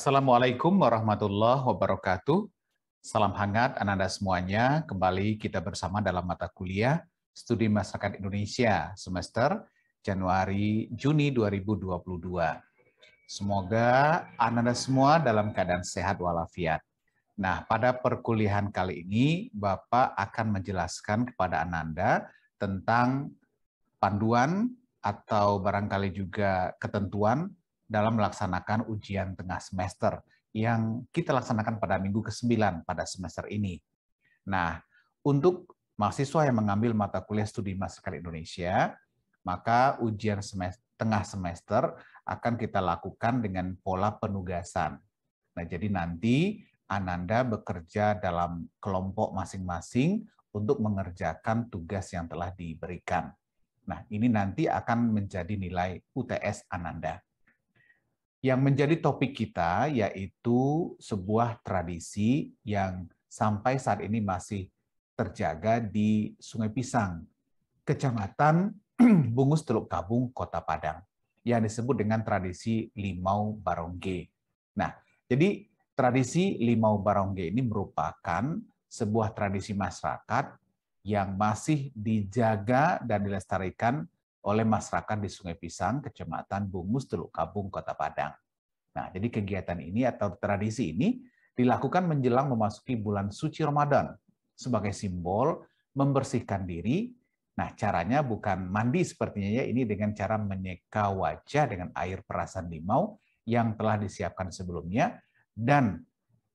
Assalamualaikum warahmatullahi wabarakatuh. Salam hangat Ananda semuanya. Kembali kita bersama dalam mata kuliah Studi Masyarakat Indonesia semester Januari-Juni 2022. Semoga Ananda semua dalam keadaan sehat walafiat. Nah, pada perkuliahan kali ini Bapak akan menjelaskan kepada Ananda tentang panduan atau barangkali juga ketentuan dalam melaksanakan ujian tengah semester yang kita laksanakan pada minggu ke-9 pada semester ini. Nah, untuk mahasiswa yang mengambil mata kuliah studi masyarakat Indonesia, maka ujian tengah semester akan kita lakukan dengan pola penugasan. Nah, jadi nanti Ananda bekerja dalam kelompok masing-masing untuk mengerjakan tugas yang telah diberikan. Nah, ini nanti akan menjadi nilai UTS Ananda. Yang menjadi topik kita yaitu sebuah tradisi yang sampai saat ini masih terjaga di Sungai Pisang, Kecamatan Bungus Teluk Kabung, Kota Padang, yang disebut dengan tradisi Limau Barongge. Nah, jadi tradisi Limau Barongge ini merupakan sebuah tradisi masyarakat yang masih dijaga dan dilestarikan oleh masyarakat di Sungai Pisang, Kecamatan Bungus Teluk Kabung, Kota Padang. Nah, jadi kegiatan ini atau tradisi ini dilakukan menjelang memasuki bulan suci Ramadan sebagai simbol membersihkan diri. Nah, caranya bukan mandi sepertinya ya, ini dengan cara menyeka wajah dengan air perasan limau yang telah disiapkan sebelumnya dan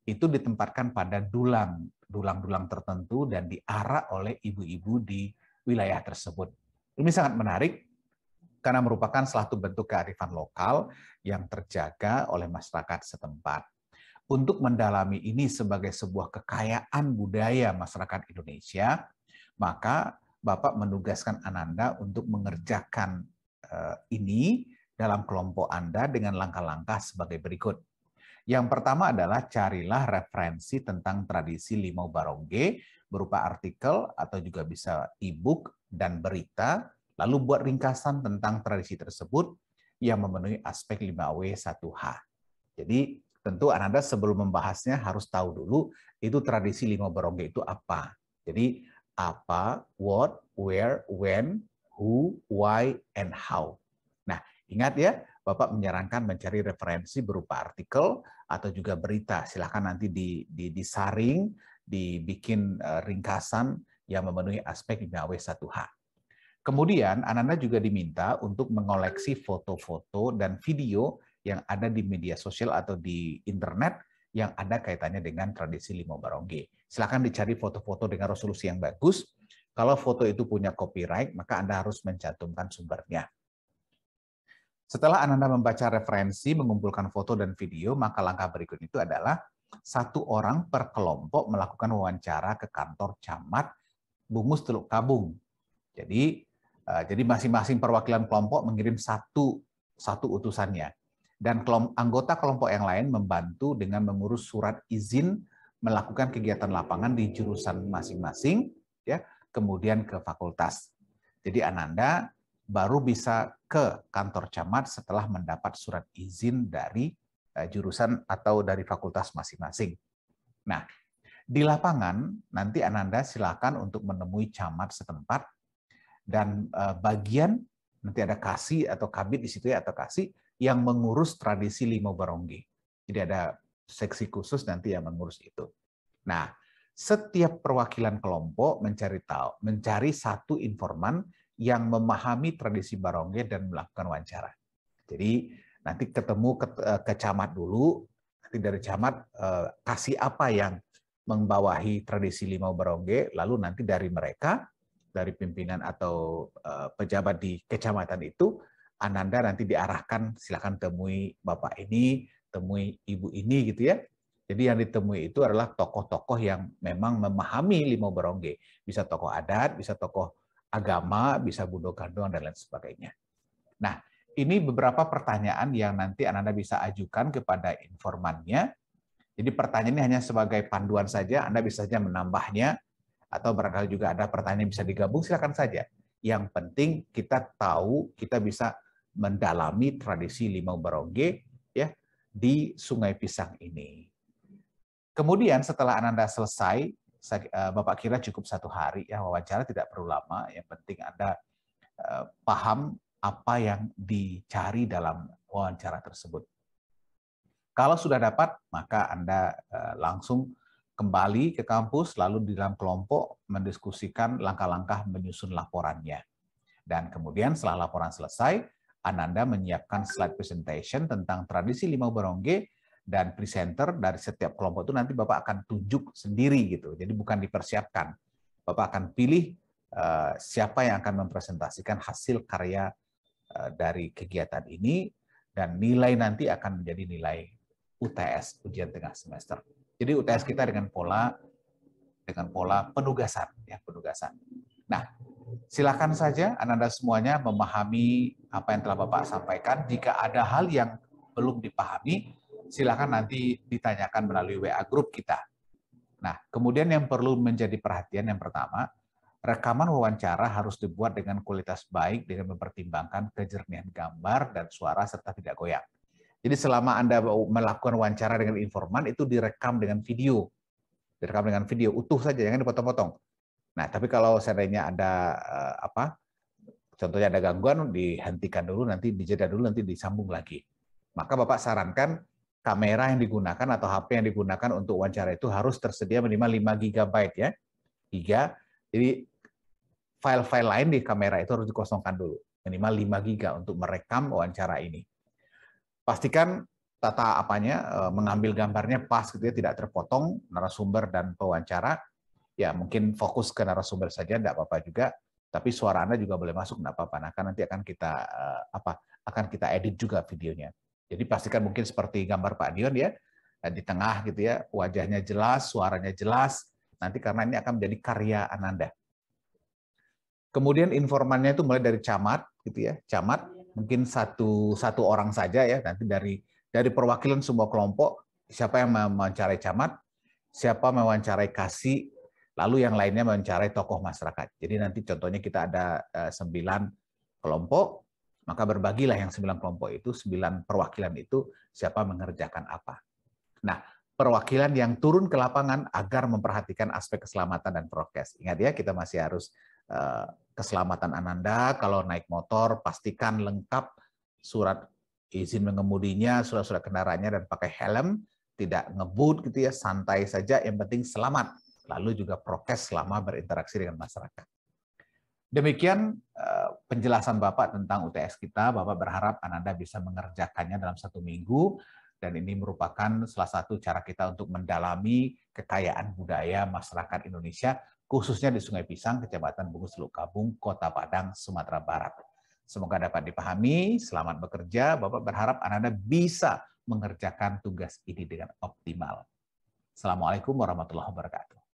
itu ditempatkan pada dulang tertentu dan diarak oleh ibu-ibu di wilayah tersebut. Ini sangat menarik karena merupakan salah satu bentuk kearifan lokal yang terjaga oleh masyarakat setempat. Untuk mendalami ini sebagai sebuah kekayaan budaya masyarakat Indonesia, maka Bapak menugaskan Ananda untuk mengerjakan ini dalam kelompok Anda dengan langkah-langkah sebagai berikut. Yang pertama adalah carilah referensi tentang tradisi Limau Barongge berupa artikel atau juga bisa e-book dan berita, lalu buat ringkasan tentang tradisi tersebut yang memenuhi aspek 5W1H. Jadi tentu Ananda sebelum membahasnya harus tahu dulu itu tradisi Limau Barongge itu apa. Jadi apa, what, where, when, who, why, and how. Nah, ingat ya, Bapak menyarankan mencari referensi berupa artikel atau juga berita. Silakan nanti disaring, dibikin ringkasan yang memenuhi aspek 5W1H. Kemudian, Ananda juga diminta untuk mengoleksi foto-foto dan video yang ada di media sosial atau di internet yang ada kaitannya dengan tradisi Limau Barongge. Silakan dicari foto-foto dengan resolusi yang bagus. Kalau foto itu punya copyright, maka Anda harus mencantumkan sumbernya. Setelah Ananda membaca referensi, mengumpulkan foto dan video, maka langkah berikut itu adalah satu orang per kelompok melakukan wawancara ke kantor camat Bungus Teluk Kabung. Jadi masing-masing perwakilan kelompok mengirim satu utusannya. Dan anggota kelompok yang lain membantu dengan mengurus surat izin melakukan kegiatan lapangan di jurusan masing-masing, ya, kemudian ke fakultas. Jadi Ananda baru bisa ke kantor camat setelah mendapat surat izin dari jurusan atau dari fakultas masing-masing. Nah, di lapangan nanti Ananda silakan untuk menemui camat setempat dan bagian nanti ada kasih atau kabid di situ ya atau kasih yang mengurus tradisi Limau Barongge. Jadi ada seksi khusus nanti yang mengurus itu. Nah, setiap perwakilan kelompok mencari satu informan yang memahami tradisi Barongge dan melakukan wawancara. Jadi nanti ketemu ke camat dulu, nanti dari camat kasih apa yang membawahi tradisi Limau Barongge, lalu nanti dari mereka, dari pimpinan atau pejabat di kecamatan itu, Ananda nanti diarahkan silakan temui Bapak ini, temui Ibu ini gitu ya. Jadi yang ditemui itu adalah tokoh-tokoh yang memang memahami Limau Barongge. Bisa tokoh adat, bisa tokoh agama, bisa Budo Gandong, dan lain sebagainya. Nah, ini beberapa pertanyaan yang nanti Ananda bisa ajukan kepada informannya. Jadi pertanyaan ini hanya sebagai panduan saja, Anda bisa saja menambahnya, atau barangkali juga ada pertanyaan yang bisa digabung, silakan saja. Yang penting kita tahu, kita bisa mendalami tradisi Limau Barongge, ya, di Sungai Pisang ini. Kemudian setelah Ananda selesai, Bapak kira cukup 1 hari ya, wawancara tidak perlu lama, yang penting Anda paham apa yang dicari dalam wawancara tersebut. Kalau sudah dapat, maka Anda langsung kembali ke kampus, lalu di dalam kelompok mendiskusikan langkah-langkah menyusun laporannya. Dan kemudian setelah laporan selesai, Ananda menyiapkan slide presentation tentang tradisi Limau Barongge, dan presenter dari setiap kelompok itu nanti Bapak akan tunjuk sendiri gitu. Jadi bukan dipersiapkan. Bapak akan pilih siapa yang akan mempresentasikan hasil karya dari kegiatan ini, dan nilai nanti akan menjadi nilai UTS, ujian tengah semester. Jadi UTS kita dengan pola penugasan, ya penugasan. Nah, silakan saja Ananda semuanya memahami apa yang telah Bapak sampaikan. Jika ada hal yang belum dipahami, silakan nanti ditanyakan melalui WA grup kita. Nah, kemudian yang perlu menjadi perhatian yang pertama, rekaman wawancara harus dibuat dengan kualitas baik dengan mempertimbangkan kejernihan gambar dan suara serta tidak goyang. Jadi selama Anda melakukan wawancara dengan informan itu direkam dengan video. Direkam dengan video utuh saja, jangan dipotong-potong. Nah, tapi kalau seandainya ada contohnya ada gangguan, dihentikan dulu, nanti dijeda dulu, nanti disambung lagi. Maka Bapak sarankan kamera yang digunakan atau HP yang digunakan untuk wawancara itu harus tersedia minimal 5 GB ya. Jadi file-file lain di kamera itu harus dikosongkan dulu. Minimal 5 GB untuk merekam wawancara ini. Pastikan tata mengambil gambarnya pas gitu ya, tidak terpotong narasumber dan pewawancara. Ya mungkin fokus ke narasumber saja, tidak apa-apa juga. Tapi suara Anda juga boleh masuk, tidak apa-apa. Nah, kan nanti akan kita edit juga videonya. Jadi pastikan mungkin seperti gambar Pak Dion ya, di tengah gitu ya, wajahnya jelas, suaranya jelas. Nanti karena ini akan menjadi karya Ananda. Kemudian informannya itu mulai dari camat gitu ya, camat mungkin satu orang saja ya, nanti dari perwakilan semua kelompok, siapa yang mewawancarai camat, siapa mewawancarai kasih, lalu yang lainnya mewawancarai tokoh masyarakat. Jadi nanti contohnya kita ada 9 kelompok, maka berbagilah yang 9 kelompok itu, 9 perwakilan itu siapa mengerjakan apa. Nah, perwakilan yang turun ke lapangan agar memperhatikan aspek keselamatan dan prokes. Ingat ya, kita masih harus keselamatan Ananda, kalau naik motor pastikan lengkap surat izin mengemudinya, surat-surat kendaraannya, dan pakai helm, tidak ngebut gitu ya, santai saja, yang penting selamat. Lalu juga prokes selama berinteraksi dengan masyarakat. Demikian penjelasan Bapak tentang UTS kita. Bapak berharap Ananda bisa mengerjakannya dalam 1 minggu, dan ini merupakan salah satu cara kita untuk mendalami kekayaan budaya masyarakat Indonesia, khususnya di Sungai Pisang, Kecamatan Bungus Teluk Kabung, Kota Padang, Sumatera Barat. Semoga dapat dipahami, selamat bekerja. Bapak berharap Ananda bisa mengerjakan tugas ini dengan optimal. Assalamualaikum warahmatullahi wabarakatuh.